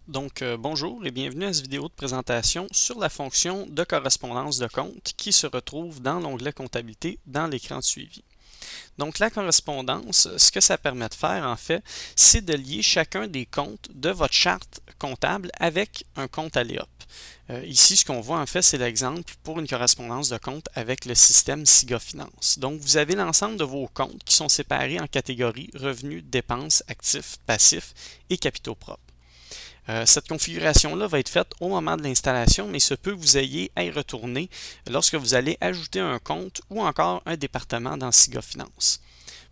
Bonjour et bienvenue à cette vidéo de présentation sur la fonction de correspondance de compte qui se retrouve dans l'onglet Comptabilité dans l'écran de suivi. Donc la correspondance, ce que ça permet de faire en fait, c'est de lier chacun des comptes de votre charte comptable avec un compte Aléop. Ici, ce qu'on voit en fait, c'est l'exemple pour une correspondance de compte avec le système SIGA Finance. Donc, vous avez l'ensemble de vos comptes qui sont séparés en catégories revenus, dépenses, actifs, passifs et capitaux propres. Cette configuration-là va être faite au moment de l'installation, mais il se peut que vous ayez à y retourner lorsque vous allez ajouter un compte ou encore un département dans SIGA Finance.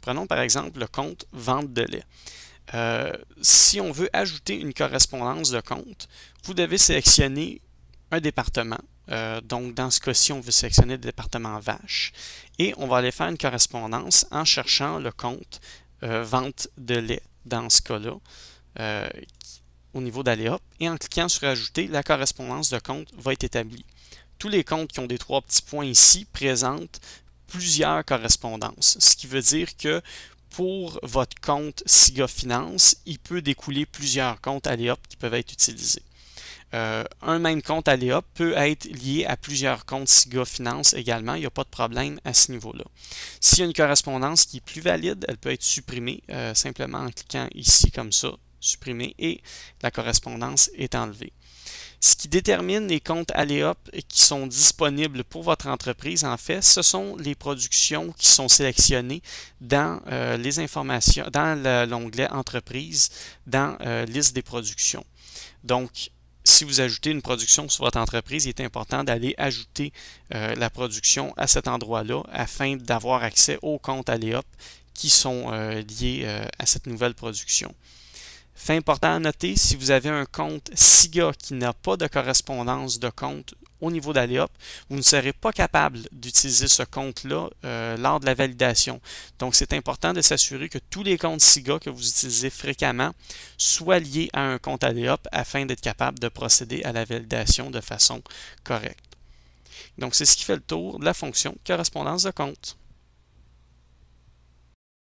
Prenons par exemple le compte vente de lait. Si on veut ajouter une correspondance de compte, vous devez sélectionner un département. Donc, dans ce cas-ci, on veut sélectionner le département vache et on va aller faire une correspondance en cherchant le compte vente de lait dans ce cas-là. Au niveau d'Aléop et en cliquant sur Ajouter, la correspondance de compte va être établie. Tous les comptes qui ont des trois petits points ici présentent plusieurs correspondances, ce qui veut dire que pour votre compte SIGA Finance, il peut découler plusieurs comptes Aléop qui peuvent être utilisés. Un même compte Aléop peut être lié à plusieurs comptes SIGA Finance également, il n'y a pas de problème à ce niveau-là. S'il y a une correspondance qui est plus valide, elle peut être supprimée simplement en cliquant ici comme ça, supprimer et la correspondance est enlevée. Ce qui détermine les comptes Aléop qui sont disponibles pour votre entreprise, en fait, ce sont les productions qui sont sélectionnées dans les informations, dans l'onglet Entreprise, dans Liste des productions. Donc, si vous ajoutez une production sur votre entreprise, il est important d'aller ajouter la production à cet endroit-là afin d'avoir accès aux comptes Aléop qui sont liés à cette nouvelle production. Fait important à noter, si vous avez un compte SIGA qui n'a pas de correspondance de compte au niveau d'Aléop, vous ne serez pas capable d'utiliser ce compte-là lors de la validation. Donc, c'est important de s'assurer que tous les comptes SIGA que vous utilisez fréquemment soient liés à un compte Aléop afin d'être capable de procéder à la validation de façon correcte. Donc, c'est ce qui fait le tour de la fonction correspondance de compte.